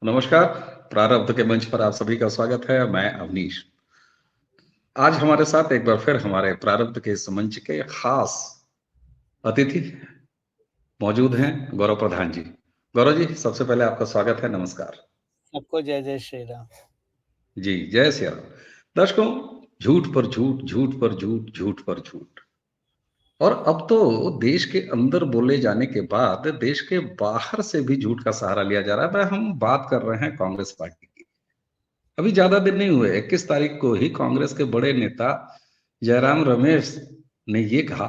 नमस्कार। प्रारब्ध के मंच पर आप सभी का स्वागत है। मैं अवनीश। आज हमारे साथ एक बार फिर हमारे प्रारब्ध के इस मंच के खास अतिथि मौजूद हैं, गौरव प्रधान जी। गौरव जी, सबसे पहले आपका स्वागत है। नमस्कार। सबको जय जय श्री राम। जी, जय श्री राम। दर्शकों, झूठ पर झूठ, झूठ पर झूठ, झूठ पर झूठ, और अब तो देश के अंदर बोले जाने के बाद देश के बाहर से भी झूठ का सहारा लिया जा रहा है। हम बात कर रहे हैं कांग्रेस पार्टी की। अभी ज्यादा दिन नहीं हुए, 21 तारीख को ही कांग्रेस के बड़े नेता जयराम रमेश ने ये कहा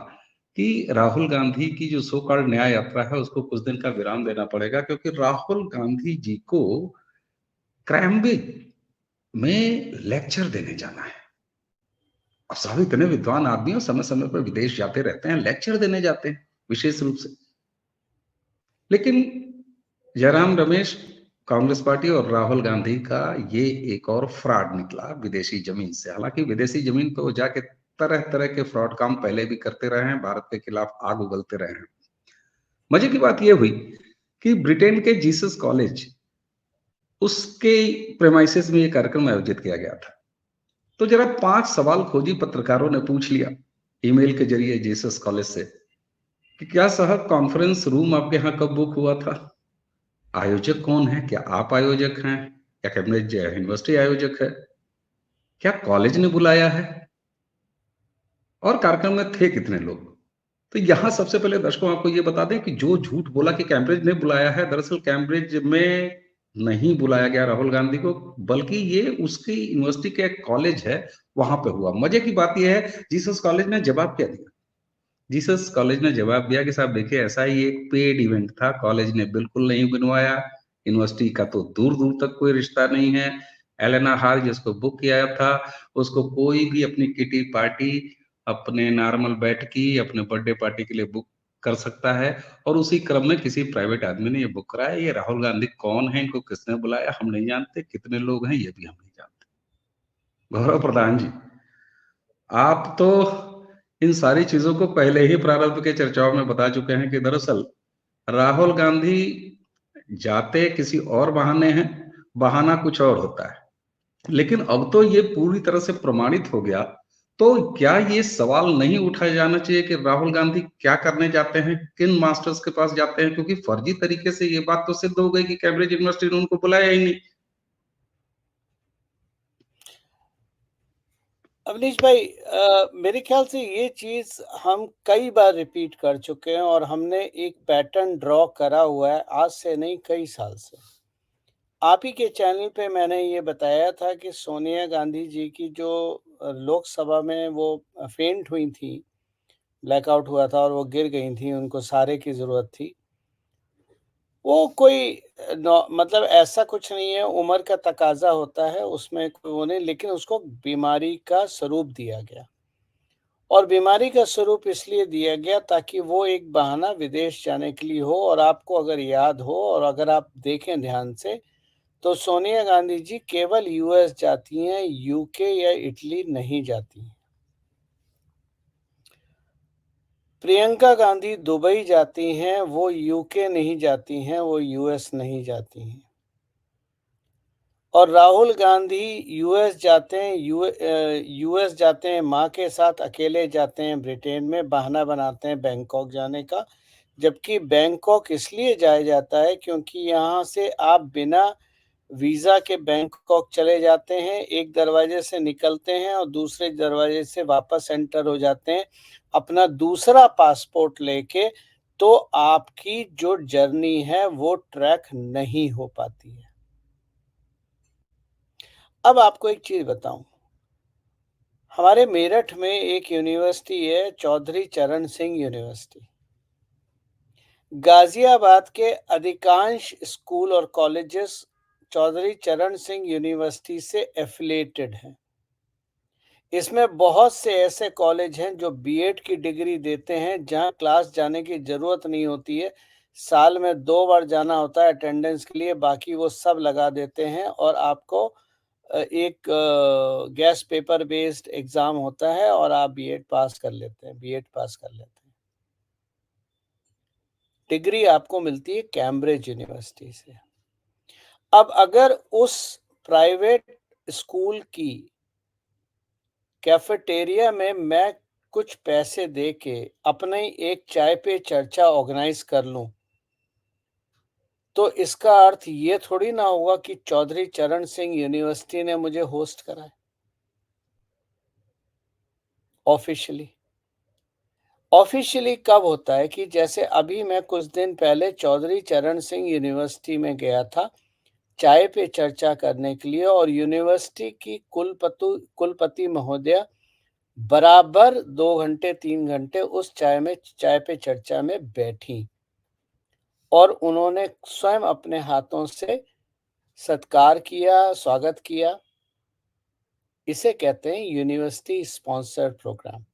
कि राहुल गांधी की जो सो कॉल्ड न्याय यात्रा है उसको कुछ दिन का विराम देना पड़ेगा, क्योंकि राहुल गांधी जी को कैम्ब्रिज में लेक्चर देने जाना है। अब सब इतने विद्वान आदमी और समय समय पर विदेश जाते रहते हैं, लेक्चर देने जाते हैं विशेष रूप से। लेकिन जयराम रमेश, कांग्रेस पार्टी और राहुल गांधी का ये एक और फ्रॉड निकला विदेशी जमीन से। हालांकि विदेशी जमीन पे वो जाके तरह तरह के फ्रॉड काम पहले भी करते रहे हैं, भारत के खिलाफ आग उगलते रहे हैं। मजे की बात यह हुई कि ब्रिटेन के जीसस कॉलेज, उसके प्रेमाइसेस में ये कार्यक्रम आयोजित किया गया था। तो जरा 5 सवाल खोजी पत्रकारों ने पूछ लिया ईमेल के जरिए जीसस कॉलेज से कि क्या साहब, कॉन्फ्रेंस रूम आपके यहाँ कब बुक हुआ था? आयोजक कौन है? क्या आप आयोजक हैं? या कैम्ब्रिज यूनिवर्सिटी आयोजक है? क्या कॉलेज ने बुलाया है? और कार्यक्रम में थे कितने लोग? तो यहां सबसे पहले दर्शकों आपको ये बता दें कि जो झूठ बोला कि कैम्ब्रिज ने बुलाया है, दरअसल कैम्ब्रिज में नहीं बुलाया गया राहुल गांधी को, बल्कि ये उसकी यूनिवर्सिटी के एक कॉलेज है, वहां पे हुआ। मजे की बात यह है, जीसस कॉलेज ने जवाब क्या दिया? जीसस कॉलेज ने जवाब दिया कि साहब देखिए, ऐसा ही एक पेड इवेंट था, कॉलेज ने बिल्कुल नहीं बनवाया, यूनिवर्सिटी का तो दूर दूर तक कोई रिश्ता नहीं है। एलेना हॉल जिसको बुक किया था, उसको कोई भी अपनी किटी पार्टी, अपने नॉर्मल बैठकी, अपने बर्थडे पार्टी के लिए बुक कर सकता है। और उसी क्रम में किसी प्राइवेट आदमी ने ये बुक कराया। ये राहुल गांधी कौन है, इनको किसने बुलाया, हम नहीं जानते। कितने लोग हैं ये भी हम नहीं जानते। गौरव प्रधान जी, आप तो इन सारी चीजों को पहले ही प्रारंभ के चर्चाओं में बता चुके हैं कि दरअसल राहुल गांधी जाते किसी और बहाने हैं, बहाना कुछ और होता है। लेकिन अब तो ये पूरी तरह से प्रमाणित हो गया, तो क्या ये सवाल नहीं उठाया जाना चाहिए कि राहुल गांधी क्या करने जाते हैं, किन मास्टर्स के पास जाते हैं? क्योंकि फर्जी तरीके से ये बात तो सिद्ध हो गई कि कैम्ब्रिज यूनिवर्सिटी ने उनको बुलाया ही नहीं। अवनीश भाई, मेरे ख्याल से ये चीज हम कई बार रिपीट कर चुके हैं और हमने एक पैटर्न ड्रॉ करा हुआ है, आज से नहीं कई साल से। आप ही के चैनल पे मैंने ये बताया था कि सोनिया गांधी जी की जो लोकसभा में वो फेंट हुई थी, ब्लैकआउट हुआ था और वो गिर गई थी, उनको सहारे की जरूरत थी। वो कोई मतलब ऐसा कुछ नहीं है, उम्र का तकाजा होता है, उसमें कोई वो नहीं, लेकिन उसको बीमारी का स्वरूप दिया गया। और बीमारी का स्वरूप इसलिए दिया गया ताकि वो एक बहाना विदेश जाने के लिए हो। और आपको अगर याद हो और अगर आप देखें ध्यान से, तो सोनिया गांधी जी केवल यूएस जाती हैं, यूके या इटली नहीं जाती हैं। प्रियंका गांधी दुबई जाती हैं, वो यूके नहीं जाती हैं, वो यूएस नहीं जाती हैं। और राहुल गांधी यूएस जाते हैं, यूएस जाते हैं माँ के साथ, अकेले जाते हैं ब्रिटेन में, बहाना बनाते हैं बैंकॉक जाने का। जबकि बैंकॉक इसलिए जाया जाता है क्योंकि यहाँ से आप बिना वीजा के बैंकॉक चले जाते हैं, एक दरवाजे से निकलते हैं और दूसरे दरवाजे से वापस एंटर हो जाते हैं अपना दूसरा पासपोर्ट लेके। तो आपकी जो जर्नी है वो ट्रैक नहीं हो पाती है। अब आपको एक चीज बताऊं, हमारे मेरठ में एक यूनिवर्सिटी है, चौधरी चरण सिंह यूनिवर्सिटी। गाजियाबाद के अधिकांश स्कूल और कॉलेजेस चौधरी चरण सिंह यूनिवर्सिटी से एफिलिएटेड हैं। इसमें बहुत से ऐसे कॉलेज हैं जो बीएड की डिग्री देते हैं, जहां क्लास जाने की जरूरत नहीं होती है। साल में 2 बार जाना होता है अटेंडेंस के लिए, बाकी वो सब लगा देते हैं और आपको एक गैस पेपर बेस्ड एग्जाम होता है और आप बीएड पास कर लेते हैं, बीएड पास कर लेते हैं। डिग्री आपको मिलती है कैम्ब्रिज यूनिवर्सिटी से। अब अगर उस प्राइवेट स्कूल की कैफेटेरिया में मैं कुछ पैसे दे के अपने एक चाय पे चर्चा ऑर्गेनाइज कर लूं, तो इसका अर्थ ये थोड़ी ना होगा कि चौधरी चरण सिंह यूनिवर्सिटी ने मुझे होस्ट करा है ऑफिशियली। ऑफिशियली कब होता है कि जैसे अभी मैं कुछ दिन पहले चौधरी चरण सिंह यूनिवर्सिटी में गया था चाय पे चर्चा करने के लिए, और यूनिवर्सिटी की कुलपति महोदया बराबर 2 घंटे 3 घंटे उस चाय पे चर्चा में बैठी, और उन्होंने स्वयं अपने हाथों से सत्कार किया, स्वागत किया। इसे कहते हैं यूनिवर्सिटी स्पॉन्सर्ड प्रोग्राम।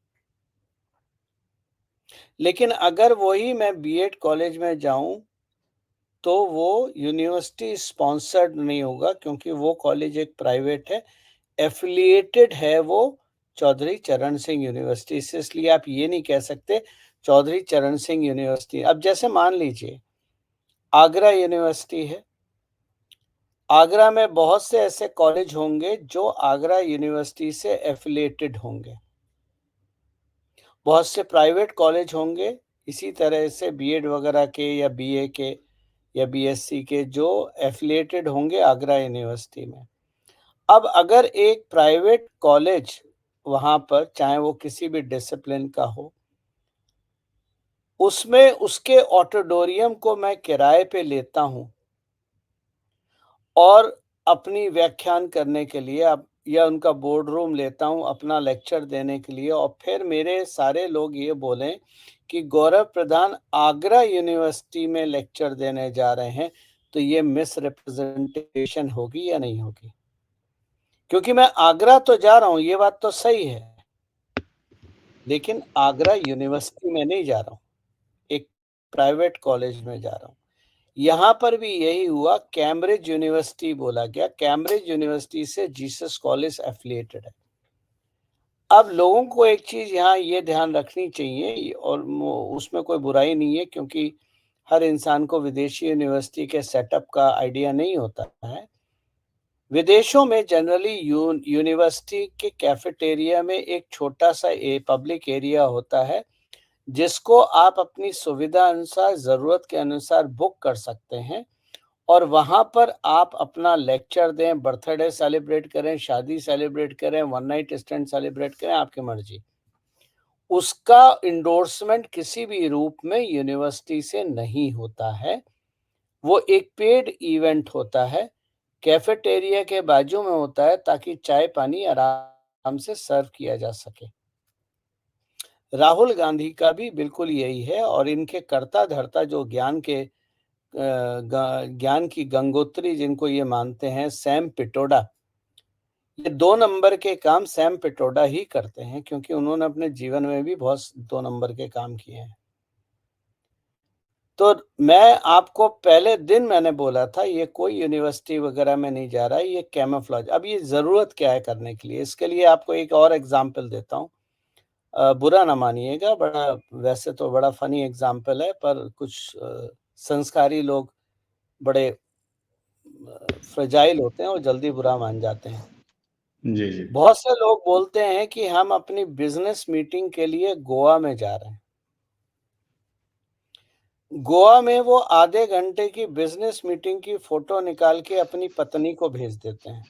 लेकिन अगर वही मैं बीएड कॉलेज में जाऊं तो वो यूनिवर्सिटी स्पॉन्सर्ड नहीं होगा, क्योंकि वो कॉलेज एक प्राइवेट है, एफिलिएटेड है वो चौधरी चरण सिंह यूनिवर्सिटी से। इसलिए आप ये नहीं कह सकते चौधरी चरण सिंह यूनिवर्सिटी। अब जैसे मान लीजिए आगरा यूनिवर्सिटी है, आगरा में बहुत से ऐसे कॉलेज होंगे जो आगरा यूनिवर्सिटी से एफिलिएटेड होंगे, बहुत से प्राइवेट कॉलेज होंगे इसी तरह से बीएड वगैरह के या बीए के या बीएससी के जो एफिलिएटेड होंगे आगरा यूनिवर्सिटी में। अब अगर एक प्राइवेट कॉलेज वहां पर, चाहे वो किसी भी डिसिप्लिन का हो, उसमें उसके ऑडिटोरियम को मैं किराए पे लेता हूं और अपनी व्याख्यान करने के लिए या उनका बोर्ड रूम लेता हूं अपना लेक्चर देने के लिए, और फिर मेरे सारे लोग ये बोलें कि गौरव प्रधान आगरा यूनिवर्सिटी में लेक्चर देने जा रहे हैं, तो ये मिस रिप्रेजेंटेशन होगी या नहीं होगी? क्योंकि मैं आगरा तो जा रहा हूं, ये बात तो सही है, लेकिन आगरा यूनिवर्सिटी में नहीं जा रहा हूं, एक प्राइवेट कॉलेज में जा रहा हूं। यहां पर भी यही हुआ, कैम्ब्रिज यूनिवर्सिटी बोला गया, कैम्ब्रिज यूनिवर्सिटी से जीसस कॉलेज एफिलिएटेड है। अब लोगों को एक चीज यहाँ ये ध्यान रखनी चाहिए, और उसमें कोई बुराई नहीं है, क्योंकि हर इंसान को विदेशी यूनिवर्सिटी के सेटअप का आइडिया नहीं होता है। विदेशों में जनरली यूनिवर्सिटी के कैफेटेरिया में एक छोटा सा पब्लिक एरिया होता है, जिसको आप अपनी सुविधा अनुसार, जरूरत के अनुसार बुक कर सकते हैं, और वहां पर आप अपना लेक्चर दें, बर्थडे सेलिब्रेट करें, शादी सेलिब्रेट करें, वन नाइट स्टैंड सेलिब्रेट करें, आपकी मर्जी। उसका इंडोर्समेंट किसी भी रूप में यूनिवर्सिटी से नहीं होता है, वो एक पेड इवेंट होता है, कैफेटेरिया के बाजू में होता है, ताकि चाय पानी आराम से सर्व किया जा सके। राहुल गांधी का भी बिल्कुल यही है, और इनके कर्ता धर्ता जो ज्ञान की गंगोत्री जिनको ये मानते हैं, सैम पिटोडा, ये 2 नंबर के काम सैम पिटोडा ही करते हैं, क्योंकि उन्होंने अपने जीवन में भी बहुत 2 नंबर के काम किए हैं। तो मैं आपको पहले दिन मैंने बोला था ये कोई यूनिवर्सिटी वगैरह में नहीं जा रहा है, ये कैमोफ्लेज। अब ये जरूरत क्या है करने के लिए, इसके लिए आपको एक और एग्जाम्पल देता हूँ। बुरा ना मानिएगा, बड़ा वैसे तो बड़ा फनी एग्जाम्पल है, पर कुछ संस्कारी लोग बड़े फ्रेजाइल होते हैं और जल्दी बुरा मान जाते हैं। जी जी। बहुत से लोग बोलते हैं कि हम अपनी बिजनेस मीटिंग के लिए गोवा में जा रहे हैं। गोवा में वो आधे घंटे की बिजनेस मीटिंग की फोटो निकाल के अपनी पत्नी को भेज देते हैं,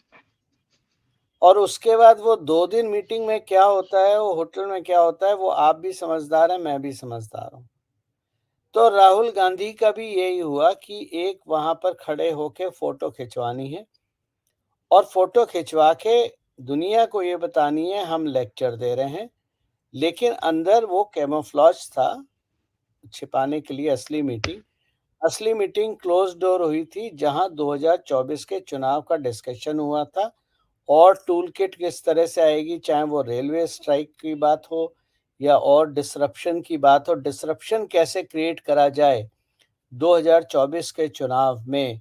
और उसके बाद वो 2 दिन मीटिंग में क्या होता है, वो होटल में क्या होता है, वो आप भी समझदार हैं, मैं भी समझदार हूँ। तो राहुल गांधी का भी यही हुआ कि एक वहां पर खड़े होके फोटो खिंचवानी है, और फोटो खिंचवा के दुनिया को ये बतानी है हम लेक्चर दे रहे हैं, लेकिन अंदर वो कैमोफ्लेज था, छिपाने के लिए असली मीटिंग क्लोज डोर हुई थी, जहां 2024 के चुनाव का डिस्कशन हुआ था, और टूल किट किस तरह से आएगी, चाहे वो रेलवे स्ट्राइक की बात हो या और डिसरप्शन की बात हो, डिसरप्शन कैसे क्रिएट करा जाए 2024 के चुनाव में,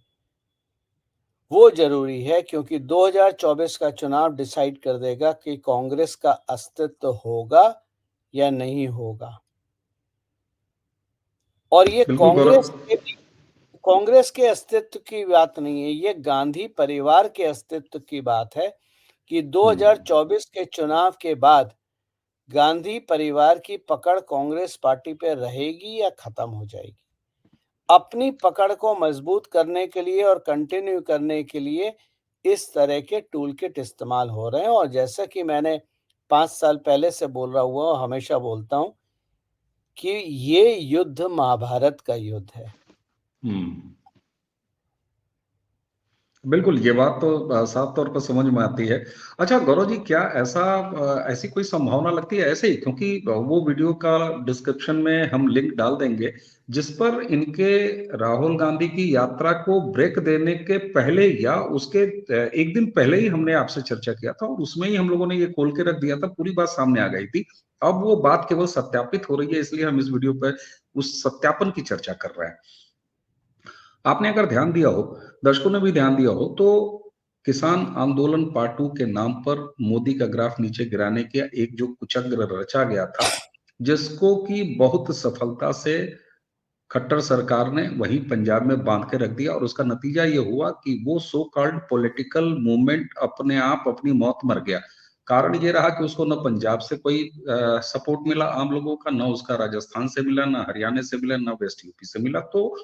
वो जरूरी है, क्योंकि 2024 का चुनाव डिसाइड कर देगा कि कांग्रेस का अस्तित्व होगा या नहीं होगा। और ये बिल्कुल गौरव। कांग्रेस के भी कांग्रेस के अस्तित्व की बात नहीं है, ये गांधी परिवार के अस्तित्व की बात है कि 2024 के चुनाव के बाद गांधी परिवार की पकड़ कांग्रेस पार्टी पे रहेगी या खत्म हो जाएगी। अपनी पकड़ को मजबूत करने के लिए और कंटिन्यू करने के लिए इस तरह के टूल किट इस्तेमाल हो रहे हैं, और जैसा कि मैंने 5 साल पहले से बोल रहा हुआ और हमेशा बोलता हूं कि ये युद्ध महाभारत का युद्ध है। हम्म। बिल्कुल, ये बात तो साफ तौर पर समझ में आती है। अच्छा गौरव जी, क्या ऐसी कोई संभावना लगती है ऐसे ही, क्योंकि वो वीडियो का डिस्क्रिप्शन में हम लिंक डाल देंगे जिस पर इनके राहुल गांधी की यात्रा को ब्रेक देने के पहले या उसके एक दिन पहले ही हमने आपसे चर्चा किया था और उसमें ही हम लोगों ने ये खोल के रख दिया था, पूरी बात सामने आ गई थी। अब वो बात केवल सत्यापित हो रही है, इसलिए हम इस वीडियो पर उस सत्यापन की चर्चा कर रहे हैं। आपने अगर ध्यान दिया हो, दर्शकों ने भी ध्यान दिया हो, तो किसान आंदोलन पार्ट 2 के नाम पर मोदी का ग्राफ नीचे गिराने के एक जो कुचक्र रचा गया था, जिसको कि बहुत सफलता से खट्टर सरकार ने वहीं पंजाब में बांध के रख दिया, और उसका नतीजा ये हुआ कि वो सो कॉल्ड पॉलिटिकल मूवमेंट अपने आप अपनी मौत मर गया। कारण ये रहा कि उसको न पंजाब से कोई सपोर्ट मिला आम लोगों का, न उसका राजस्थान से मिला, न हरियाणा से मिला, न वेस्ट यूपी से मिला। तो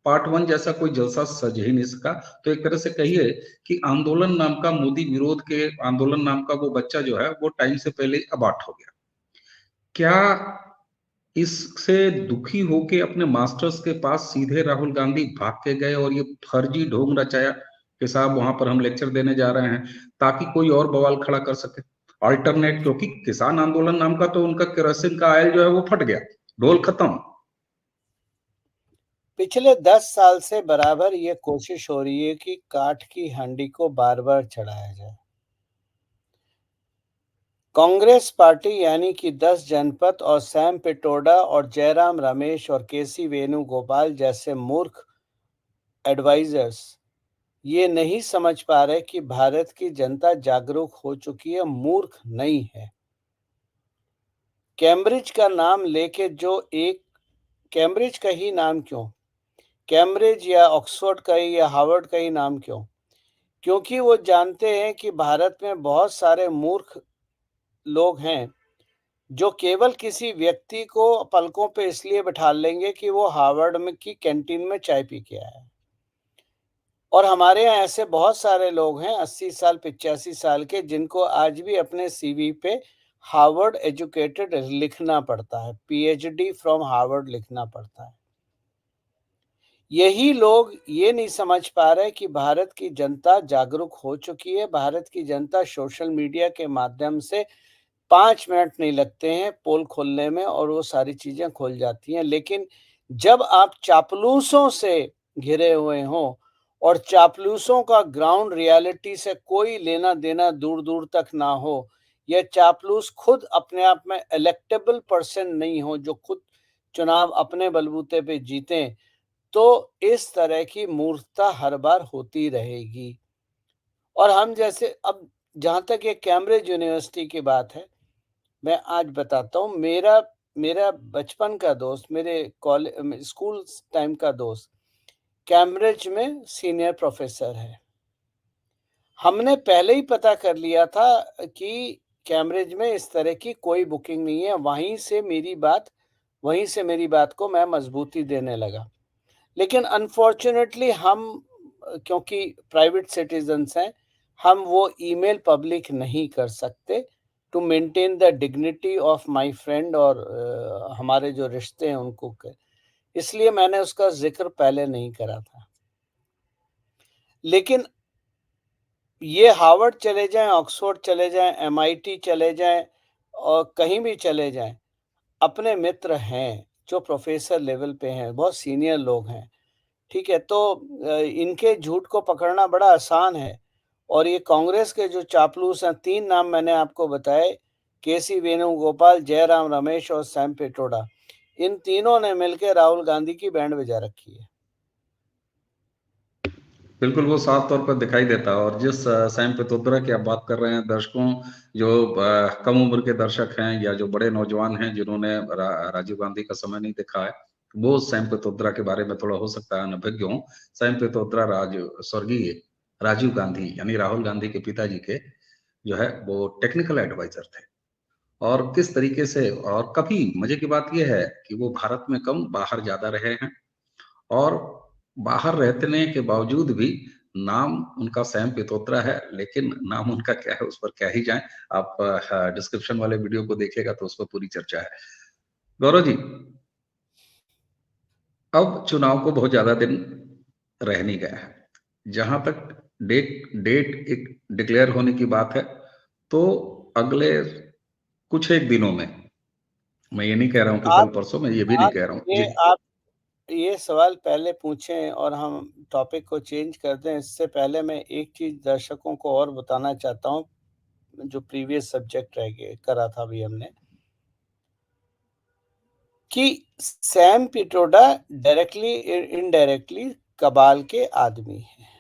पार्ट 1 जैसा कोई जलसा सज ही नहीं सका। तो एक तरह से कहिए कि आंदोलन नाम का, मोदी विरोध के आंदोलन नाम का वो बच्चा जो है वो टाइम से पहले अबार्ट हो गया। क्या इससे दुखी होके अपने मास्टर्स के पास सीधे राहुल गांधी भाग के गए और ये फर्जी ढोंग रचाया कि साहब वहां पर हम लेक्चर देने जा रहे हैं, ताकि कोई और बवाल खड़ा कर सके अल्टरनेट, क्योंकि किसान आंदोलन नाम का तो उनका केरोसिन का आयल जो है वो फट गया, ढोल खत्म। पिछले 10 साल से बराबर ये कोशिश हो रही है कि काठ की हांडी को बार बार चढ़ाया जाए। कांग्रेस पार्टी यानी कि 10 जनपद और सैम पिटोडा और जयराम रमेश और केसी वेणुगोपाल जैसे मूर्ख एडवाइजर्स ये नहीं समझ पा रहे कि भारत की जनता जागरूक हो चुकी है, मूर्ख नहीं है। कैम्ब्रिज का नाम लेके जो एक कैम्ब्रिज का ही नाम क्यों, कैम्ब्रिज या ऑक्सफोर्ड का ही या हार्वर्ड का ही नाम क्यों? क्योंकि वो जानते हैं कि भारत में बहुत सारे मूर्ख लोग हैं जो केवल किसी व्यक्ति को पलकों पे इसलिए बिठा लेंगे कि वो हार्वर्ड में की कैंटीन में चाय पी के आया है। और हमारे यहाँ ऐसे बहुत सारे लोग हैं 80 साल 85 साल के, जिनको आज भी अपने सीवी पे हार्वर्ड एजुकेटेड लिखना पड़ता है, पीएचडी फ्रॉम हार्वर्ड लिखना पड़ता है। यही लोग ये नहीं समझ पा रहे कि भारत की जनता जागरूक हो चुकी है। भारत की जनता सोशल मीडिया के माध्यम से 5 मिनट नहीं लगते हैं पोल खोलने में और वो सारी चीजें खोल जाती हैं। लेकिन जब आप चापलूसों से घिरे हुए हों और चापलूसों का ग्राउंड रियलिटी से कोई लेना देना दूर दूर तक ना हो, या चापलूस खुद अपने आप में इलेक्टेबल पर्सन नहीं हो जो खुद चुनाव अपने बलबूते पे जीतें, तो इस तरह की मूर्खता हर बार होती रहेगी। और हम जैसे अब जहां तक ये कैम्ब्रिज यूनिवर्सिटी की बात है, मैं आज बताता हूँ। मेरा मेरा बचपन का दोस्त, मेरे कॉलेज स्कूल टाइम का दोस्त कैम्ब्रिज में सीनियर प्रोफेसर है। हमने पहले ही पता कर लिया था कि कैम्ब्रिज में इस तरह की कोई बुकिंग नहीं है। वहीं से मेरी बात को मैं मजबूती देने लगा। लेकिन अनफॉर्चुनेटली हम क्योंकि प्राइवेट सिटीजन्स हैं, हम वो ईमेल पब्लिक नहीं कर सकते to maintain the dignity of my friend, और हमारे जो रिश्ते हैं उनको इसलिए मैंने उसका जिक्र पहले नहीं करा था। लेकिन ये हार्वर्ड चले जाएं, ऑक्सफोर्ड चले जाएं, एमआईटी चले जाएं और कहीं भी चले जाएं, अपने मित्र हैं जो प्रोफेसर लेवल पे हैं, बहुत सीनियर लोग हैं। ठीक है, तो इनके झूठ को पकड़ना बड़ा आसान है। और ये कांग्रेस के जो चापलूस हैं, 3 नाम मैंने आपको बताए, केसी वेणुगोपाल, जयराम रमेश और सैम पिट्रोडा, इन तीनों ने मिलकर राहुल गांधी की बैंड बजा रखी है। बिल्कुल, वो साफ तौर पर दिखाई देता है। और जिस सैम पित्रोदा की आप बात कर रहे हैं, दर्शकों, जो कम उम्र के दर्शक हैं या जो बड़े नौजवान हैं जिन्होंने राजीव गांधी का समय नहीं देखा है, बोस सैम पित्रोदा के बारे में थोड़ा हो सकता है अनभिज्ञ हूँ। सैम पित्रोदा स्वर्गीय राजीव गांधी यानी राहुल गांधी के पिताजी के जो है वो टेक्निकल एडवाइजर थे। और किस तरीके से, और कभी मजे की बात यह है कि वो भारत में कम बाहर ज्यादा रहे हैं, और बाहर रहने के बावजूद भी नाम उनका सैम पित्रोदा है, लेकिन नाम उनका क्या है उस पर क्या ही जाएं। आप डिस्क्रिप्शन वाले वीडियो को देखिएगा तो उस पर पूरी चर्चा है। गौरव जी, अब चुनाव को बहुत ज्यादा दिन रह नहीं गया है। जहां तक डेट डेट एक डिक्लेयर होने की बात है, तो अगले कुछ एक दिनों में, मैं ये नहीं कह रहा हूं कि कल आप परसों, मैं ये भी नहीं आप कह रहा हूं जी। ये आप ये सवाल पहले पूछें और हम टॉपिक को चेंज कर दें, इससे पहले मैं एक चीज़ दर्शकों को और बताना चाहता हूँ, जो प्रीवियस सब्जेक्ट रह गए करा था अभी हमने, कि सैम पिट्रोडा डायरेक्टली इनडायरेक्टली कबाल के आदमी हैं।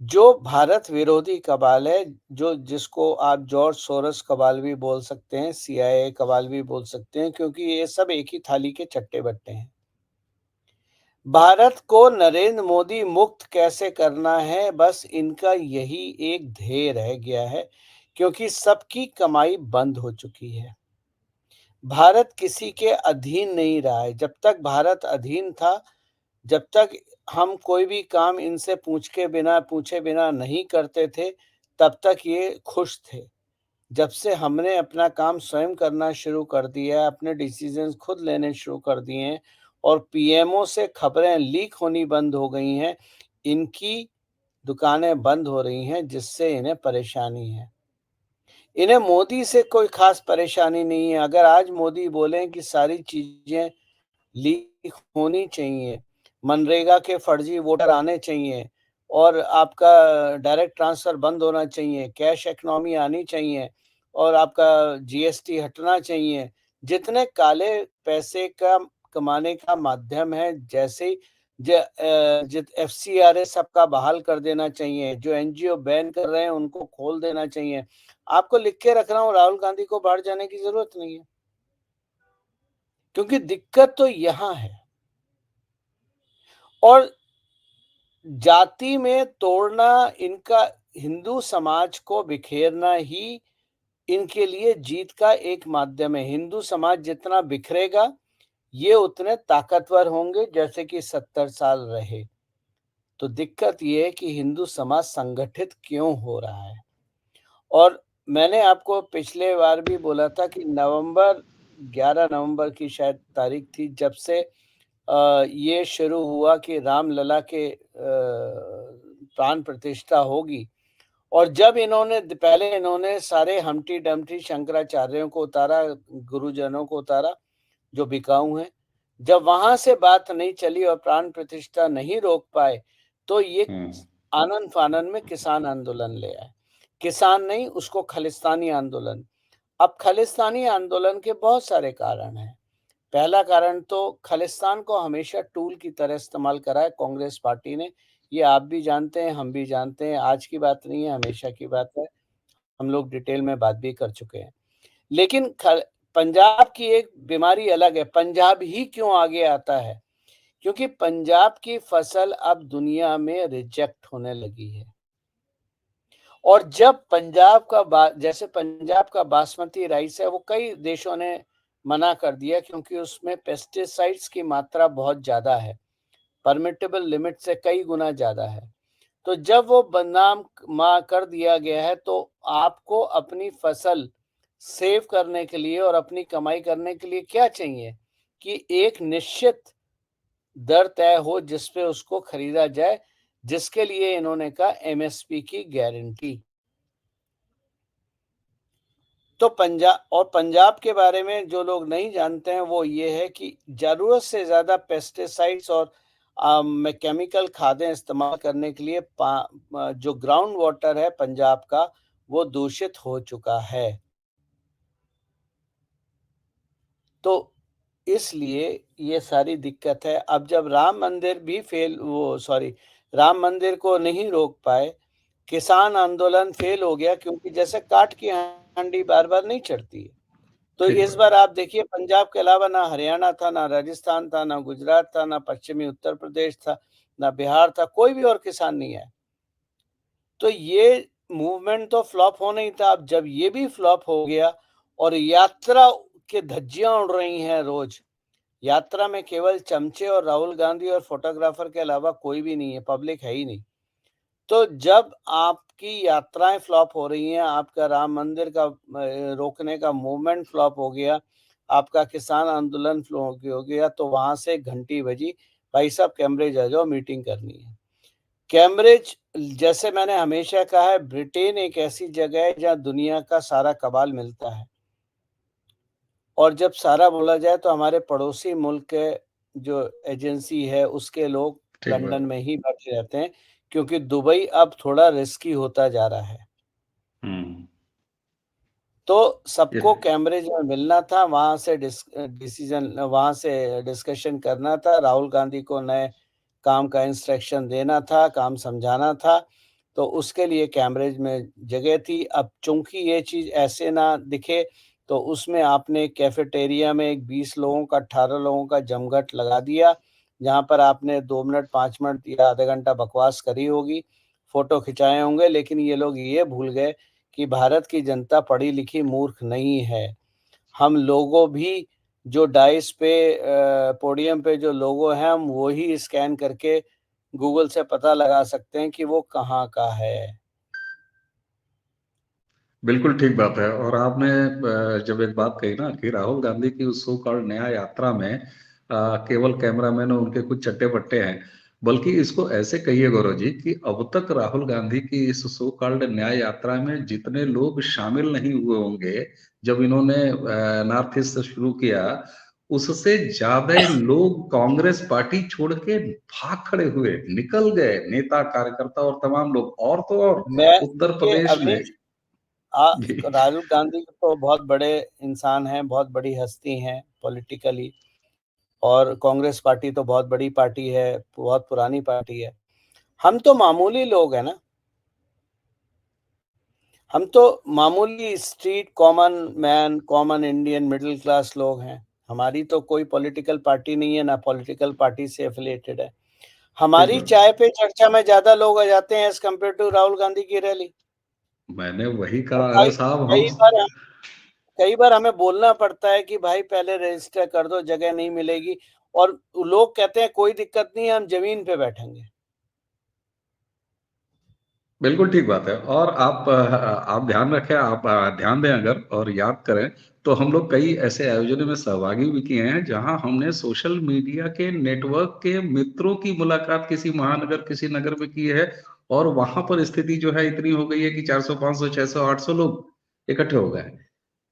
जो भारत विरोधी कबाल है, जो जिसको आप जॉर्ज सोरोस कबाल भी बोल सकते हैं, सीआईए कबाल भी बोल सकते हैं, क्योंकि ये सब एक ही थाली के चट्टे-बट्टे हैं। भारत को नरेंद्र मोदी मुक्त कैसे करना है, बस इनका यही एक ध्येय रह गया है, क्योंकि सबकी कमाई बंद हो चुकी है। भारत किसी के अधीन नहीं रहा है। जब तक भारत अधीन था, जब तक हम कोई भी काम इनसे पूछे बिना नहीं करते थे, तब तक ये खुश थे। जब से हमने अपना काम स्वयं करना शुरू कर दिया है, अपने डिसीजंस खुद लेने शुरू कर दिए हैं और पीएमओ से खबरें लीक होनी बंद हो गई हैं, इनकी दुकानें बंद हो रही हैं, जिससे इन्हें परेशानी है। इन्हें मोदी से कोई खास परेशानी नहीं है। अगर आज मोदी बोलें कि सारी चीजें लीक होनी चाहिए, मनरेगा के फर्जी वोटर आने चाहिए और आपका डायरेक्ट ट्रांसफर बंद होना चाहिए, कैश इकोनॉमी आनी चाहिए और आपका जीएसटी हटना चाहिए। जितने काले पैसे का कमाने का माध्यम है, जैसे एफसीआरए सबका बहाल कर देना चाहिए, जो एनजीओ बैन कर रहे हैं उनको खोल देना चाहिए। आपको लिख के रख रहा हूँ, राहुल गांधी को बाहर जाने की जरूरत नहीं है, क्योंकि दिक्कत तो यहां है। और जाति में तोड़ना, इनका हिंदू समाज को बिखेरना ही इनके लिए जीत का एक माध्यम है। हिंदू समाज जितना बिखरेगा, ये उतने ताकतवर होंगे, जैसे कि 70 साल रहे। तो दिक्कत ये है कि हिंदू समाज संगठित क्यों हो रहा है। और मैंने आपको पिछले बार भी बोला था कि 11 नवंबर की शायद तारीख थी, जब से ये शुरू हुआ कि रामलला के प्राण प्रतिष्ठा होगी। और जब इन्होंने सारे हम्टी डम्टी शंकराचार्यों को उतारा, गुरुजनों को उतारा जो बिकाऊ हैं, जब वहां से बात नहीं चली और प्राण प्रतिष्ठा नहीं रोक पाए, तो ये आनन फानन में किसान आंदोलन ले आए। किसान नहीं, उसको खालिस्तानी आंदोलन। अब खालिस्तानी आंदोलन के बहुत सारे कारण हैं। पहला कारण तो खालिस्तान को हमेशा टूल की तरह इस्तेमाल करा है कांग्रेस पार्टी ने। ये आप भी जानते हैं, हम भी जानते हैं, आज की बात नहीं है, हमेशा की बात है। हम लोग डिटेल में बात भी कर चुके हैं। लेकिन पंजाब की एक बीमारी अलग है। पंजाब ही क्यों आगे आता है? क्योंकि पंजाब की फसल अब दुनिया में रिजेक्ट होने लगी है। और जब जैसे पंजाब का बासमती राइस है, वो कई देशों ने मना कर दिया, क्योंकि उसमें पेस्टिसाइड्स की मात्रा बहुत ज्यादा है, परमिटेबल लिमिट से कई गुना ज्यादा है। तो जब वो बदनाम कर दिया गया है, तो आपको अपनी फसल सेव करने के लिए और अपनी कमाई करने के लिए क्या चाहिए कि एक निश्चित दर तय हो जिस पे उसको खरीदा जाए, जिसके लिए इन्होंने कहा एमएसपी की गारंटी। तो पंजाब के बारे में जो लोग नहीं जानते हैं, वो ये है कि जरूरत से ज्यादा पेस्टिसाइड्स और केमिकल खादें इस्तेमाल करने के लिए जो ग्राउंड वाटर है पंजाब का, वो दूषित हो चुका है। तो इसलिए ये सारी दिक्कत है। अब जब राम मंदिर को नहीं रोक पाए, किसान आंदोलन फेल हो गया, क्योंकि जैसे काठ की हांडी बार बार नहीं चढ़ती है। तो ठीक इस बात। बार आप देखिए पंजाब के अलावा ना हरियाणा था, ना राजस्थान था, ना गुजरात था, ना पश्चिमी उत्तर प्रदेश था, ना बिहार था, कोई भी और किसान नहीं आया। तो ये मूवमेंट तो फ्लॉप होना ही था। अब जब ये भी फ्लॉप हो गया और यात्रा के धज्जियाँ उड़ रही हैं रोज़, यात्रा में केवल चमचे और राहुल गांधी और फोटोग्राफर के अलावा कोई भी नहीं है, पब्लिक है ही नहीं। तो जब आपकी यात्राएँ फ्लॉप हो रही हैं, आपका राम मंदिर का रोकने का मूवमेंट फ्लॉप हो गया, आपका किसान आंदोलन फ्लॉप हो गया, तो वहाँ से घंटी बजी, भाई साहब कैम्ब्रिज आ जाओ मीटिंग करनी है। कैम्ब्रिज जैसे मैंने हमेशा कहा है, ब्रिटेन एक ऐसी जगह है जहाँ दुनिया का सारा कबाल मिलता है। और जब सारा बोला जाए तो हमारे पड़ोसी मुल्क के जो एजेंसी है उसके लोग ठीक लंदन बात। में ही बैठे रहते हैं, क्योंकि दुबई अब थोड़ा रिस्की होता जा रहा है। हम्म। तो ये सबको कैम्ब्रिज में मिलना था, वहाँ से डिस्कशन करना था, राहुल गांधी को नए काम का इंस्ट्रक्शन देना था, काम समझाना था, तो उसके लिए कैम्ब्रिज में जगह थी। अब चूँकि ये चीज़ ऐसे ना दिखे, तो उसमें आपने कैफ़ेटेरिया में एक 20 लोगों का, 18 लोगों का जमघट लगा दिया, जहाँ पर आपने 2 मिनट, 5 मिनट या आधा घंटा बकवास करी होगी, फ़ोटो खिंचाए होंगे, लेकिन ये लोग ये भूल गए कि भारत की जनता पढ़ी-लिखी मूर्ख नहीं है। हम लोगो भी जो डाइस पे पोडियम पे जो लोगो हैं, हम वो ही स्कैन करके गूगल से पता लगा सकते हैं कि वो कहाँ का है। बिल्कुल ठीक बात है। और आपने जब एक बात कही ना कि राहुल गांधी की उस सो कॉल्ड न्याय यात्रा में केवल कैमरामैन और उनके कुछ चट्टे बट्टे हैं, बल्कि इसको ऐसे कहिए गौरव जी कि अब तक राहुल गांधी की इस सो कॉल्ड न्याय यात्रा में जितने लोग शामिल नहीं हुए होंगे, जब इन्होंने नॉर्थ ईस्ट से शुरू किया, उससे ज्यादा लोग कांग्रेस पार्टी छोड़ के भाग खड़े हुए, निकल गए, नेता कार्यकर्ता और तमाम लोग। और तो और मैं उत्तर देखिए प्रदेश में अवनीश, जी। राहुल गांधी तो बहुत बड़े इंसान हैं, बहुत बड़ी हस्ती हैं पॉलिटिकली, और कांग्रेस पार्टी तो बहुत बड़ी पार्टी है, बहुत पुरानी पार्टी है। हम तो मामूली लोग हैं ना। हम तो मामूली street common man, common Indian middle class लोग हैं। हमारी तो कोई पॉलिटिकल पार्टी नहीं है, ना पॉलिटिकल पार्टी से एफिलिएटेड है। ठीक हमारी बात। चाय पे चर्चा में ज़्यादा लोग आ जाते हैं as compare to Rahul Gandhi की रैली। मैंने वही और कहा, अरे साहब हम। कई बार हमें बोलना पड़ता है कि भाई पहले रजिस्टर कर दो, जगह नहीं मिलेगी, और लोग कहते हैं कोई दिक्कत नहीं है, हम ज़मीन पे बैठेंगे। बिल्कुल ठीक बात है। और आप ध्यान रखें, आप ध्यान दें अगर और याद करें, तो हम लोग कई ऐसे आयोजनों में सहभागी भी किए हैं जहां हमने सोशल मीडिया के नेटवर्क के मित्रों की मुलाकात किसी महानगर, किसी नगर में की है। और वहां पर स्थिति जो है इतनी हो गई है कि 400 500 600 800 लोग इकट्ठे हो गए,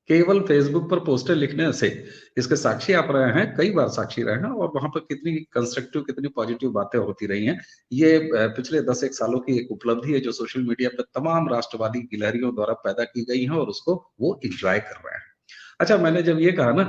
केवल फेसबुक पर पोस्टर लिखने से। इसके साक्षी आप रहे हैं, कई बार साक्षी रहे हैं, और वहां पर कितनी कंस्ट्रक्टिव, कितनी पॉजिटिव बातें होती रही हैं। ये पिछले 10 एक सालों की एक उपलब्धि है जो सोशल मीडिया पर तमाम राष्ट्रवादी गिलहरियों द्वारा पैदा की गई है, और उसको वो एंजॉय कर रहे हैं। अच्छा, मैंने जब ये कहा ना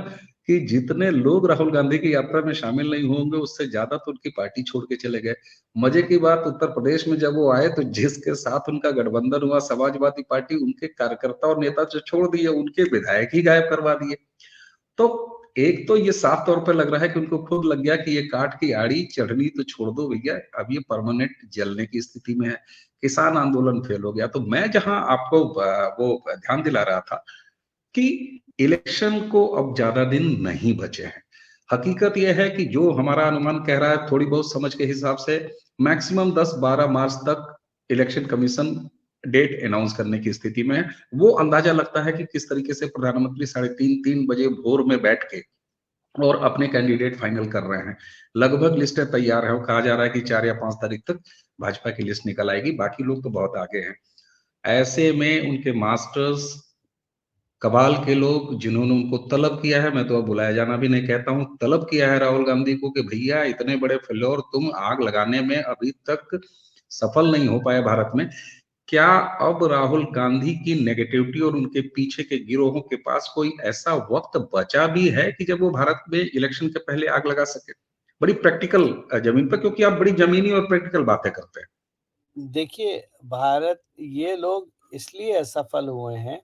कि जितने लोग राहुल गांधी की यात्रा में शामिल नहीं होंगे, उससे ज्यादा तो उनकी पार्टी छोड़ के चले गए। मजे की बात, उत्तर प्रदेश में जब वो आए तो जिसके साथ उनका गठबंधन हुआ, समाजवादी पार्टी, उनके कार्यकर्ता और नेता जो छोड़ दिए, उनके विधायक ही गायब करवा दिए। तो एक तो ये साफ तौर पर लग रहा है कि उनको खुद लग गया कि ये काठ की आड़ी चढ़नी तो छोड़ दो भैया, अब ये परमानेंट जलने की स्थिति में है। किसान आंदोलन फेल हो गया। तो मैं जहां आपको वो ध्यान दिला रहा था कि इलेक्शन को अब ज्यादा दिन नहीं बचे हैं। हकीकत यह है कि जो हमारा अनुमान कह रहा है, थोड़ी बहुत समझ के हिसाब से, मैक्सिमम 10-12 मार्च तक इलेक्शन कमीशन डेट अनाउंस करने की स्थिति में है। वो अंदाजा लगता है कि किस तरीके से प्रधानमंत्री 3:30 बजे भोर में बैठ के और अपने कैंडिडेट फाइनल कर रहे हैं। लगभग लिस्टें तैयार है, वो कहा जा रहा है कि 4 या 5 तारीख तक भाजपा की लिस्ट निकल आएगी, बाकी लोग तो बहुत आगे हैं। ऐसे में उनके मास्टर्स, कबाल के लोग जिन्होंने उनको तलब किया है, मैं तो अब बुलाया जाना भी नहीं कहता हूं, तलब किया है राहुल गांधी को कि भैया इतने बड़े फ्लोर तुम आग लगाने में अभी तक सफल नहीं हो पाए भारत में। क्या अब राहुल गांधी की नेगेटिविटी और उनके पीछे के गिरोहों के पास कोई ऐसा वक्त बचा भी है कि जब वो भारत में इलेक्शन के पहले आग लगा सके? बड़ी प्रैक्टिकल जमीन पर, क्योंकि आप बड़ी जमीनी और प्रैक्टिकल बातें करते हैं। देखिए, भारत ये लोग इसलिए असफल हुए हैं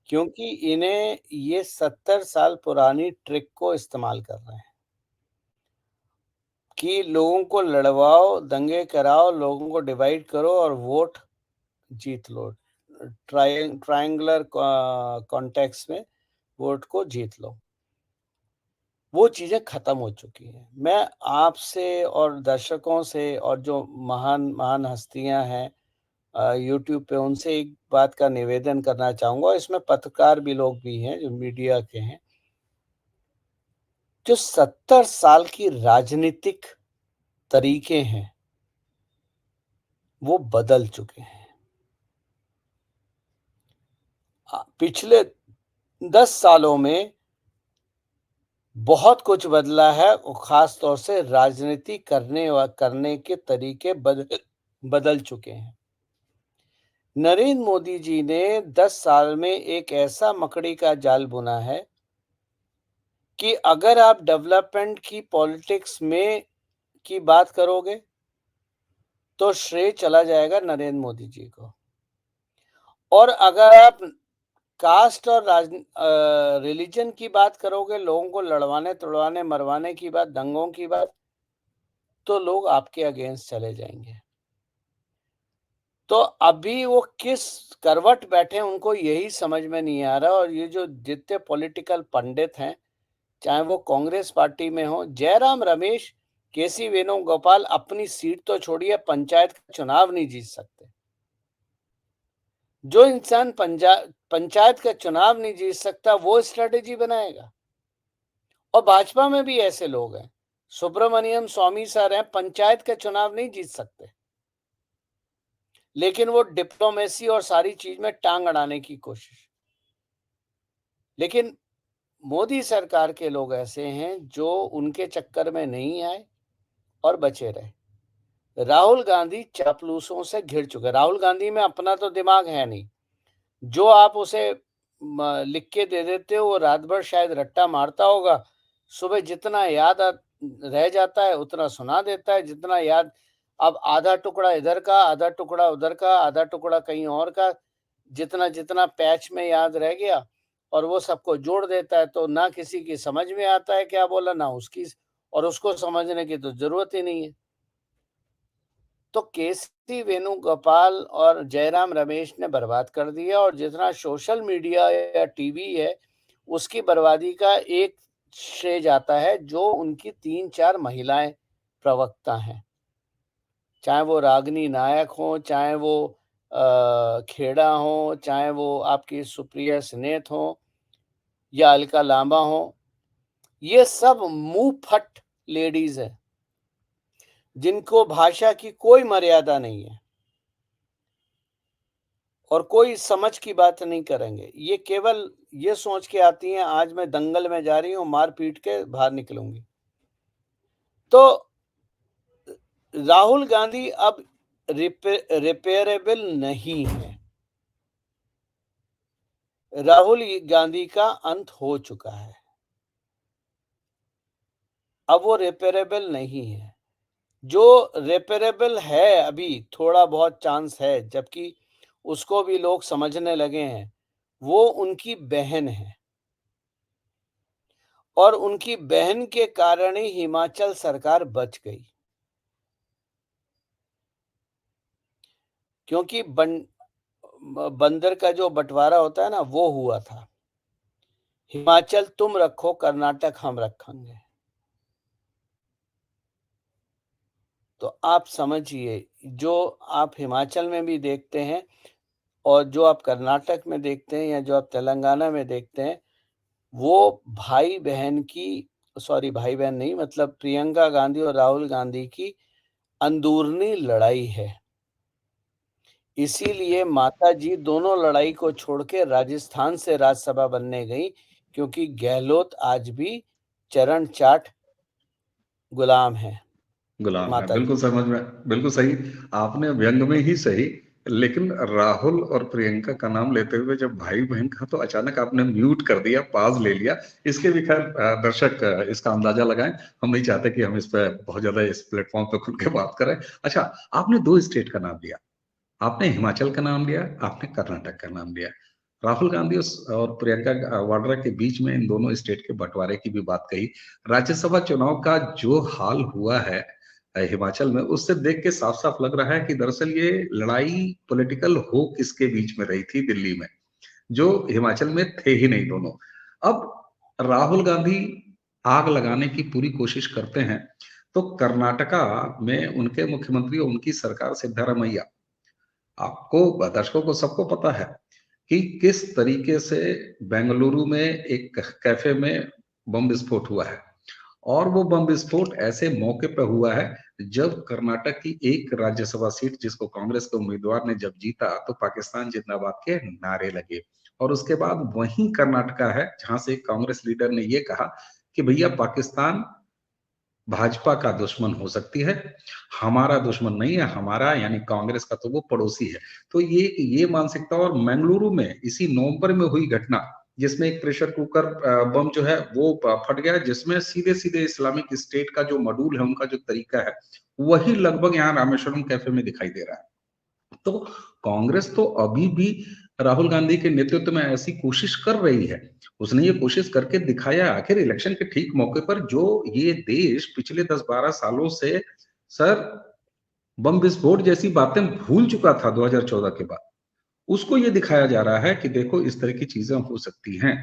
क्योंकि इन्हें ये 70 साल पुरानी ट्रिक को इस्तेमाल कर रहे हैं कि लोगों को लड़वाओ, दंगे कराओ, लोगों को डिवाइड करो और वोट जीत लो। ट्रायंगुलर कॉन्टेक्स्ट में वोट को जीत लो। वो चीज़ें खत्म हो चुकी हैं। मैं आपसे और दर्शकों से और जो महान हस्तियाँ हैं यूट्यूब पे, उनसे एक बात का निवेदन करना चाहूँगा। इसमें पत्रकार भी लोग भी हैं जो मीडिया के हैं। जो 70 साल की राजनीतिक तरीके हैं, वो बदल चुके हैं। पिछले 10 सालों में बहुत कुछ बदला है और ख़ास तौर से राजनीति करने के तरीके बदल चुके हैं। नरेंद्र मोदी जी ने 10 साल में एक ऐसा मकड़ी का जाल बुना है कि अगर आप डेवलपमेंट की पॉलिटिक्स में की बात करोगे तो श्रेय चला जाएगा नरेंद्र मोदी जी को, और अगर आप कास्ट और रिलीजन की बात करोगे, लोगों को लड़वाने तुड़वाने मरवाने की बात, दंगों की बात, तो लोग आपके अगेंस्ट चले जाएंगे। तो अभी वो किस करवट बैठे उनको यही समझ में नहीं आ रहा। और ये जो जितने पॉलिटिकल पंडित हैं, चाहे वो कांग्रेस पार्टी में हो, जयराम रमेश, केसी वेणुगोपाल अपनी सीट तो छोड़िए, पंचायत का चुनाव नहीं जीत सकते। जो इंसान पंचायत का चुनाव नहीं जीत सकता, वो स्ट्रेटेजी बनाएगा। और भाजपा में भी ऐसे लोग हैं, सुब्रमण्यम स्वामी सर हैं, पंचायत का चुनाव नहीं जीत सकते, लेकिन वो डिप्लोमेसी और सारी चीज में टांग अड़ाने की कोशिश। लेकिन मोदी सरकार के लोग ऐसे हैं जो उनके चक्कर में नहीं आए और बचे रहे। राहुल गांधी चापलूसों से घिर चुके। राहुल गांधी में अपना तो दिमाग है नहीं, जो आप उसे लिख के दे देते हो वो रात भर शायद रट्टा मारता होगा, सुबह जितना याद रह जाता है उतना सुना देता है, जितना याद, अब आधा टुकड़ा इधर का, आधा टुकड़ा उधर का, आधा टुकड़ा कहीं और का, जितना जितना पैच में याद रह गया और वो सबको जोड़ देता है। तो ना किसी की समझ में आता है क्या बोला, ना उसकी, और उसको समझने की तो जरूरत ही नहीं है। तो केसी वेणुगोपाल और जयराम रमेश ने बर्बाद कर दिया। और जितना सोशल मीडिया या टीवी है, उसकी बर्बादी का एक श्रेय जाता है जो उनकी 3-4 महिलाएं प्रवक्ता हैं, चाहे वो रागिनी नायक हो, चाहे वो खेड़ा हो, चाहे वो आपकी सुप्रिया स्नेथ हो या अलका लांबा हो। ये सब मुंह फट लेडीज है जिनको भाषा की कोई मर्यादा नहीं है और कोई समझ की बात नहीं करेंगे। ये केवल ये सोच के आती हैं, आज मैं दंगल में जा रही हूँ, मार पीट के बाहर निकलूंगी। तो राहुल गांधी अब रिपेयरेबल नहीं है। राहुल गांधी का अंत हो चुका है, अब वो रिपेयरेबल नहीं है। जो रिपेयरेबल है, अभी थोड़ा बहुत चांस है, जबकि उसको भी लोग समझने लगे हैं, वो उनकी बहन है। और उनकी बहन के कारण ही हिमाचल सरकार बच गई, क्योंकि बंदर का जो बंटवारा होता है ना, वो हुआ था, हिमाचल तुम रखो, कर्नाटक हम रखेंगे। तो आप समझिए, जो आप हिमाचल में भी देखते हैं और जो आप कर्नाटक में देखते हैं या जो आप तेलंगाना में देखते हैं, वो भाई बहन की, सॉरी भाई बहन नहीं, मतलब प्रियंका गांधी और राहुल गांधी की अंदरूनी लड़ाई है। इसीलिए माता जी दोनों लड़ाई को छोड़ के राजस्थान से राज्यसभा बनने गई, क्योंकि गहलोत आज भी चरण चाट गुलाम है गुलाम है, माता जी। बिल्कुल समझ में, बिल्कुल सही। आपने व्यंग में ही सही, लेकिन राहुल और प्रियंका का नाम लेते हुए जब भाई बहन का, तो अचानक आपने म्यूट कर दिया, पाज ले लिया। इसके भी खैर दर्शक इसका अंदाजा लगाएं। हम नहीं चाहते कि हम इस पे बहुत ज्यादा इस प्लेटफॉर्म पे खुल के बात करें। अच्छा, आपने 2 स्टेट का नाम लिया, आपने हिमाचल का नाम लिया, आपने कर्नाटक का नाम लिया। राहुल गांधी और प्रियंका वाड्रा के बीच में इन दोनों स्टेट के बंटवारे की भी बात कही। राज्यसभा चुनाव का जो हाल हुआ है हिमाचल में, उससे देख के साफ-साफ लग रहा है कि दरअसल ये लड़ाई पॉलिटिकल हो किसके बीच में रही थी दिल्ली में, जो हिमाचल में थे ही नहीं दोनों। अब राहुल गांधी आग लगाने की पूरी कोशिश करते हैं, तो कर्नाटका में उनके मुख्यमंत्री और उनकी सरकार सिद्धारमैया, आपको दर्शकों को सबको पता है कि किस तरीके से बेंगलुरु में एक कैफे में बम विस्फोट हुआ है। और वो बम विस्फोट ऐसे मौके पे हुआ है जब कर्नाटक की एक राज्यसभा सीट जिसको कांग्रेस के उम्मीदवार ने जब जीता, तो पाकिस्तान जिंदाबाद के नारे लगे। और उसके बाद वही कर्नाटका है जहां से कांग्रेस लीडर ने ये कहा कि भैया पाकिस्तान भाजपा का दुश्मन हो सकती है, हमारा दुश्मन नहीं है, हमारा यानी कांग्रेस का तो वो पड़ोसी है। तो ये मानसिकता, और मंगलुरु में इसी नवंबर में हुई घटना जिसमें एक प्रेशर कुकर बम जो है वो फट गया, जिसमें सीधे-सीधे इस्लामिक स्टेट का जो मॉड्यूल है, उनका जो तरीका है, वही लगभग यहाँ रामेश्वरम कैफे में दिखाई दे रहा है। तो कांग्रेस तो अभी भी राहुल गांधी के नेतृत्व में ऐसी कोशिश कर रही है। उसने ये कोशिश करके दिखाया, आखिर इलेक्शन के ठीक मौके पर जो ये देश पिछले 10-12 सालों से सर बम विस्फोट जैसी बातें भूल चुका था 2014 के बाद, उसको ये दिखाया जा रहा है कि देखो इस तरह की चीजें हो सकती हैं।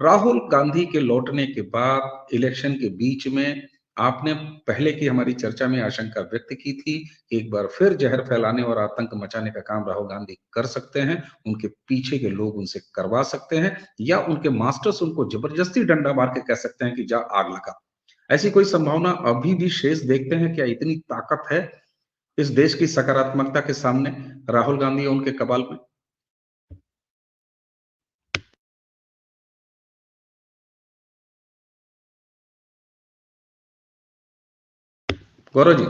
राहुल गांधी के लौटने के बाद इलेक्शन के बीच में आपने पहले की हमारी चर्चा में आशंका व्यक्त की थी कि एक बार फिर जहर फैलाने और आतंक मचाने का काम राहुल गांधी कर सकते हैं, उनके पीछे के लोग उनसे करवा सकते हैं, या उनके मास्टर्स उनको जबरदस्ती डंडा मार के कह सकते हैं कि जा आग लगा। ऐसी कोई संभावना अभी भी शेष देखते हैं क्या? इतनी ताकत है इस देश की सकारात्मकता के सामने राहुल गांधी और उनके कबाल में? गौरव जी,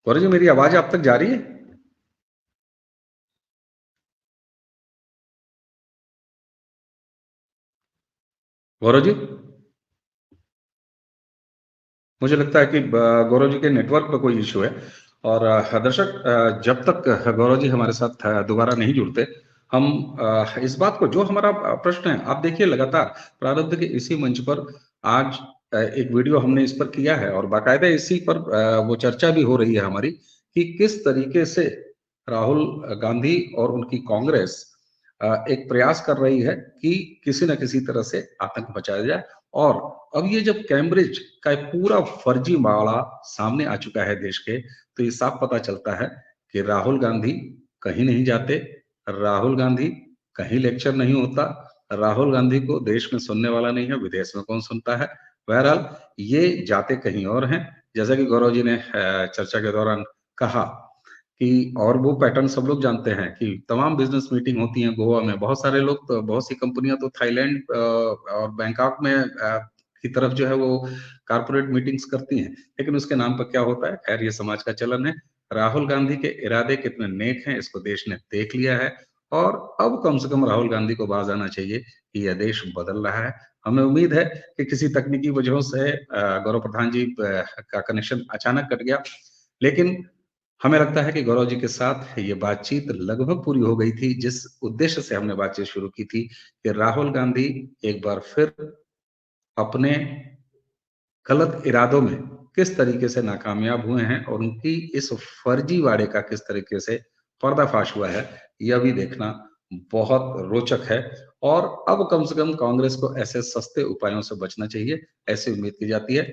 गौरव जी, मेरी आवाज आप तक जा रही है? गौरव जी, मुझे लगता है कि गौरव जी के नेटवर्क पे कोई इश्यू है। और दर्शक, जब तक गौरव जी हमारे साथ दोबारा नहीं जुड़ते, हम इस बात को, जो हमारा प्रश्न है, आप देखिए लगातार प्रारब्ध के इसी मंच पर आज एक वीडियो हमने इस पर किया है और बाकायदा इसी पर वो चर्चा भी हो रही है हमारी कि किस तरीके से राहुल गांधी और उनकी कांग्रेस एक प्रयास कर रही है कि किसी न किसी तरह से आतंक मचाया जाए। और अब ये जब कैम्ब्रिज का एक पूरा फर्जी मामला सामने आ चुका है देश के, तो ये साफ पता चलता है कि राहुल गांधी कहीं नहीं जाते, राहुल गांधी कहीं लेक्चर नहीं होता, राहुल गांधी को देश में सुनने वाला नहीं है, विदेश में कौन सुनता है। बहरहाल ये जाते कहीं और हैं। जैसा कि गौरव जी ने चर्चा के दौरान कहा कि, और वो पैटर्न सब लोग जानते हैं कि तमाम बिजनेस मीटिंग होती हैं गोवा में, बहुत सारे लोग, तो बहुत सी कंपनियां तो थाईलैंड और बैंकॉक में की तरफ जो है वो कारपोरेट मीटिंग्स करती हैं, लेकिन उसके नाम पर क्या होता है, खैर ये समाज का चलन है। राहुल गांधी के इरादे कितने नेक हैं इसको देश ने देख लिया है, और अब कम से कम राहुल गांधी को बाज आना चाहिए कि यह देश बदल रहा है। हमें उम्मीद है कि किसी तकनीकी वजहों से गौरव प्रधान जी का कनेक्शन अचानक कट गया, लेकिन हमें लगता है कि गौरव जी के साथ ये बातचीत लगभग पूरी हो गई थी, जिस उद्देश्य से हमने बातचीत शुरू की थी कि राहुल गांधी एक बार फिर अपने गलत इरादों में किस तरीके से नाकामयाब हुए हैं और उनकी इस फर्जीवाड़े का किस तरीके से पर्दाफाश हुआ है, यह भी देखना बहुत रोचक है। और अब कम से कम कांग्रेस को ऐसे सस्ते उपायों से बचना चाहिए, ऐसी उम्मीद की जाती है।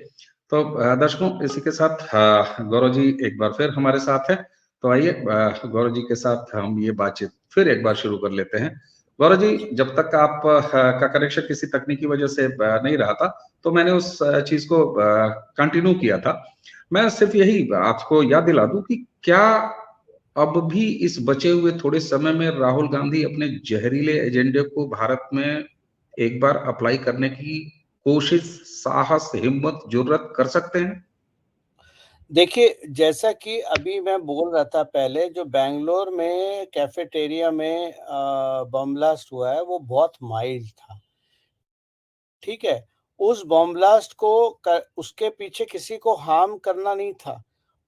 तो दर्शकों, इसी के साथ गौरव जी एक बार फिर हमारे साथ हैं। तो आइए गौरव जी के साथ हम ये बातचीत फिर एक बार शुरू कर लेते हैं। गौरव जी, जब तक आप का कनेक्शन किसी तकनीकी वजह से नहीं रहा था, तो मैंने उस चीज को कंटिन्यू किया था। मैं सिर्फ यही आपको याद दिला दूं कि क्या अब भी इस बचे हुए थोड़े समय में राहुल गांधी अपने जहरीले एजेंडे को भारत में एक बार अप्लाई करने की कोशिश, साहस, हिम्मत, जुर्रत कर सकते हैं? देखिए, जैसा कि अभी मैं बोल रहा था पहले, जो बैंगलोर में कैफ़ेटेरिया में बम ब्लास्ट हुआ है, वो बहुत माइल्ड था, ठीक है? उस बम ब्लास्ट को उसके पीछे किसी को हार्म करना नहीं था,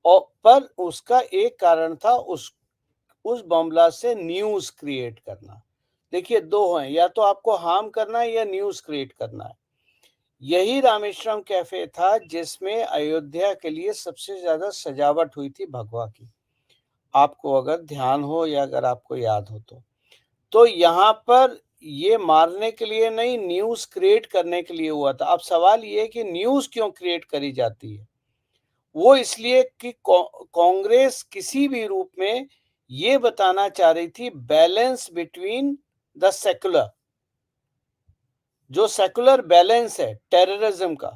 और पर उसका एक कारण था, उस बम ब्लास्ट से न्यूज़ क्रिएट करना। देखिए 2 हैं, या तो आपको हार्म करना है या न्यूज़ क्रिएट करना है। यही रामेश्वरम कैफ़े था जिसमें अयोध्या के लिए सबसे ज़्यादा सजावट हुई थी भगवा की। आपको अगर ध्यान हो या अगर आपको याद हो तो। तो यहाँ पर ये मारने के लिए नहीं, न्यूज़ क्रिएट करने के लिए हुआ था। अब सवाल ये है कि न्यूज़ क्यों क्रिएट करी जाती है? वो इसलिए कि कांग्रेस किसी भी रूप में ये बताना चाह रही थी बैलेंस बिटवीन द सेक्युलर, जो सेक्युलर बैलेंस है टेररिज्म का,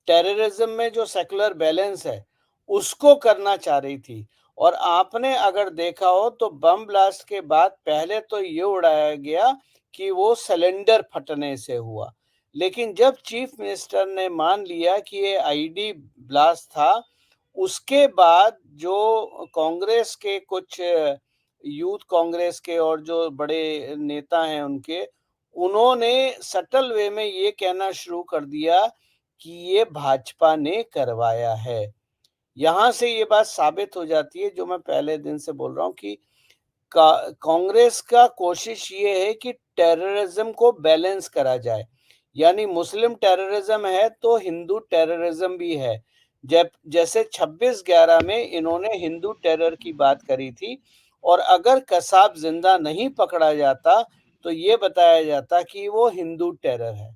टेररिज्म में जो सेक्युलर बैलेंस है, उसको करना चाह रही थी। और आपने अगर देखा हो तो बम ब्लास्ट के बाद पहले तो ये उड़ाया गया कि वो सिलेंडर फटने से हुआ। लेकिन जब चीफ मिनिस्टर ने मान लिया कि ये आईडी ब्लास्ट था, उसके बाद जो कांग्रेस के कुछ यूथ कांग्रेस के और जो बड़े नेता हैं उनके, उन्होंने सटल वे में ये कहना शुरू कर दिया कि ये भाजपा ने करवाया है। यहाँ से ये बात साबित हो जाती है जो मैं पहले दिन से बोल रहा हूँ कि कांग्रेस का कोशिश ये है कि टेररिज्म को बैलेंस करा जाए। यानी मुस्लिम टेररिज्म है तो हिंदू टेररिज्म भी है। जब जैसे 26/11 में इन्होंने हिंदू टेरर की बात करी थी, और अगर कसाब जिंदा नहीं पकड़ा जाता तो ये बताया जाता कि वो हिंदू टेरर है।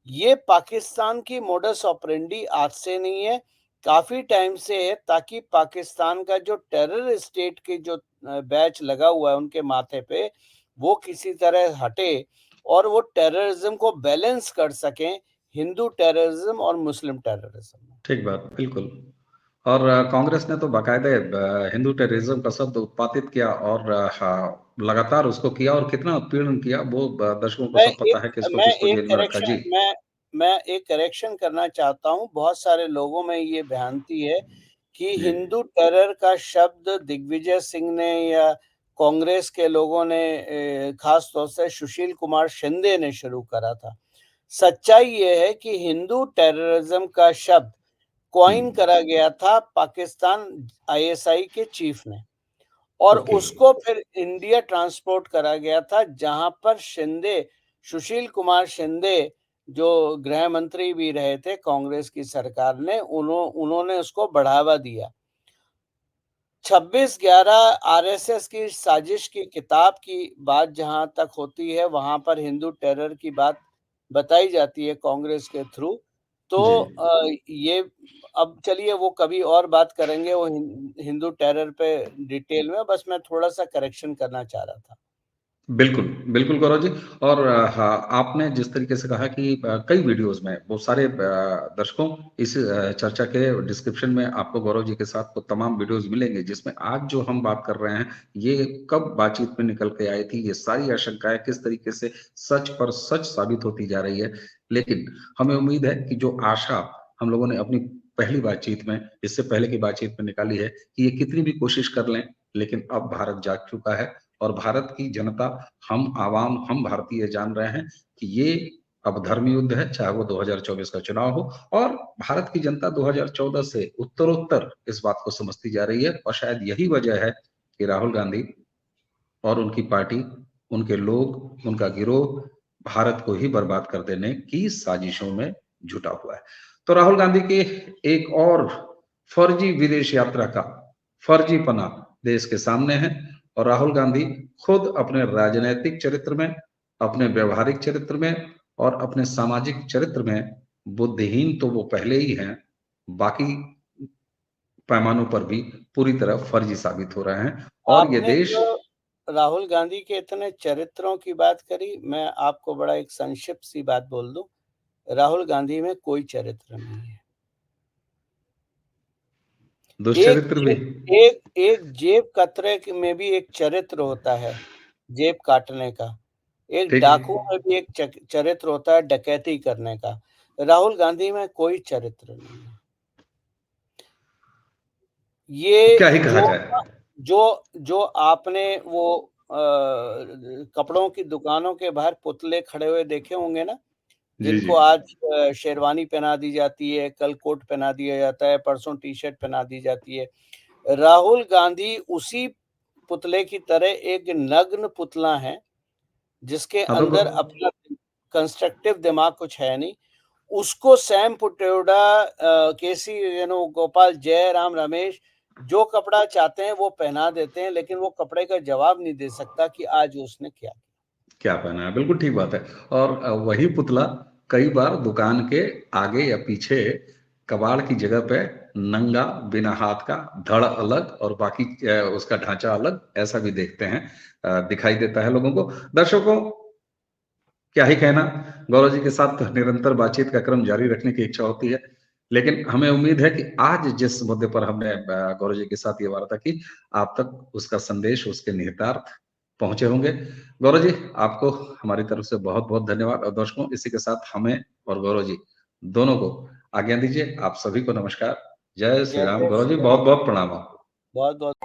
ये पाकिस्तान की मोडस ऑपरेंडी आज से नहीं है, काफ़ी टाइम से है, ताकि पाकिस्तान का जो टेरर स्टेट के जो बैच लगा हुआ है उनके माथे पे, वो किसी तरह हटे और वो टेररिज्म को बैलेंस कर सकें, हिंदू टेररिज्म और मुस्लिम टेररिज्म में। ठीक बात, बिल्कुल। और कांग्रेस ने तो बाकायदे हिंदू टेररिज्म का शब्द उत्पादित किया और लगातार उसको किया और कितना उत्पीड़न किया वो दर्शकों को मैं सब पता एक है, किसको मैं किसको एक जेल में रखा। करेक्शन जी। मैं एक करेक्शन करना चाहता हूँ। बहुत सारे लोगों में ये भ्रांति है कि जी। हिंदू टेरर का शब्द दिग्विजय सिंह ने या कांग्रेस के लोगों ने, खास तौर से सुशील कुमार शिंदे ने शुरू करा था। सच्चाई ये है कि हिंदू टेररिज्म का शब्द कॉइन हम्म। करा गया था पाकिस्तान आईएसआई के चीफ ने, और ओके। उसको फिर इंडिया ट्रांसपोर्ट करा गया था, जहां पर शिंदे, सुशील कुमार शिंदे, जो गृह मंत्री भी रहे थे कांग्रेस की सरकार ने, उन्होंने उसको बढ़ावा दिया। 26/11 आरएसएस की साजिश की किताब की बात जहां तक होती है, वहां पर हिंदू टेरर की बात बताई जाती है कांग्रेस के थ्रू। तो जी। ये, अब चलिए वो कभी और बात करेंगे वो हिंदू टेरर पे डिटेल में, बस मैं थोड़ा सा करेक्शन करना चाह रहा था। बिल्कुल, बिल्कुल गौरव जी। और हाँ, आपने जिस तरीके से कहा कि कई वीडियोज़ में बहुत सारे दर्शकों इस चर्चा के डिस्क्रिप्शन में आपको गौरव जी के साथ वो तमाम वीडियोज़ मिलेंगे, जिसमें आज जो हम बात कर रहे हैं, ये कब बातचीत में निकल के आई थी, ये सारी आशंकाएँ किस तरीके से सच पर सच साबित होती जा रही है। लेकिन हमें उम्मीद है कि जो आशा हम लोगों ने अपनी पहली बातचीत में, इससे पहले की बातचीत में निकाली है, कि ये कितनी भी कोशिश कर लें, लेकिन अब भारत जाग चुका है और भारत की जनता, हम आवाम, हम भारतीय जान रहे हैं कि ये अब धर्म युद्ध है, चाहे वो 2024 का चुनाव हो। और भारत की जनता 2014 से उत्तरोत्तर इस बात को समझती जा रही है और शायद यही वजह है कि राहुल गांधी और उनकी पार्टी, उनके लोग, उनका गिरोह भारत को ही बर्बाद कर देने की साजिशों में जुटा हुआ है। तो राहुल गांधी की एक और फर्जी विदेश यात्रा का फर्जीपना देश के सामने है और राहुल गांधी खुद अपने राजनैतिक चरित्र में, अपने व्यवहारिक चरित्र में और अपने सामाजिक चरित्र में बुद्धिहीन तो वो पहले ही हैं, बाकी पैमानों पर भी पूरी तरह फर्जी साबित हो रहे हैं और ये आपने देश। जो राहुल गांधी के इतने चरित्रों की बात करी, मैं आपको बड़ा एक संक्षिप्त सी बात बोल दूं। राहुल गांधी में कोई चरित्र नहीं है। एक दुष्चरित्र भी। जे एक एक जेब कतरे में भी एक चरित्र होता है, जेब काटने का। एक ठीक। डाकू में भी एक चरित्र होता है डकैती करने का। राहुल गांधी में कोई चरित्र नहीं है। ये क्या ही कहा जो जाए। जो जो आपने वो कपड़ों की दुकानों के बाहर पुतले खड़े हुए देखे होंगे ना, जी, जी। जिनको आज शेरवानी पहना दी जाती है, कल कोट पहना दिया जाता है, परसों टी-शर्ट पहना दी जाती है। राहुल गांधी उसी पुतले की तरह एक नग्न पुतला है, जिसके हाँ, अंदर बिल्कुल। अपना कंस्ट्रक्टिव दिमाग कुछ है नहीं। उसको सैम पिट्रोडा, केसी वेणुगोपाल, जयराम रमेश जो कपड़ा चाहते हैं वो पहना देते हैं, लेकिन वो कपड़े का जवाब नहीं दे सकता कि आज उसने क्या किया। क्या पहना है, बिल्कुल ठीक बात है। और वही पुतला कई बार दुकान के आगे या पीछे कबाड़ की जगह पे नंगा, बिना हाथ का, धड़ अलग और बाकी उसका ढांचा अलग, ऐसा भी देखते हैं, दिखाई देता है लोगों को। दर्शकों, क्या ही कहना, गौरव जी के साथ निरंतर बातचीत का क्रम जारी रखने की इच्छा होती है, लेकिन हमें उम्मीद है कि आज जिस मुद्दे पर हमने गौरव जी के साथ ये वार्ता की, आप तक उसका संदेश, उसके निहितार्थ पहुंचे होंगे। गौरव जी, आपको हमारी तरफ से बहुत बहुत धन्यवाद। और दर्शकों, इसी के साथ हमें और गौरव जी दोनों को आज्ञा दीजिए। आप सभी को नमस्कार। जय श्री जय राम। जय गौरव जी, श्री बहुत राम। बहुत प्रणाम आपको। बहुत बहुत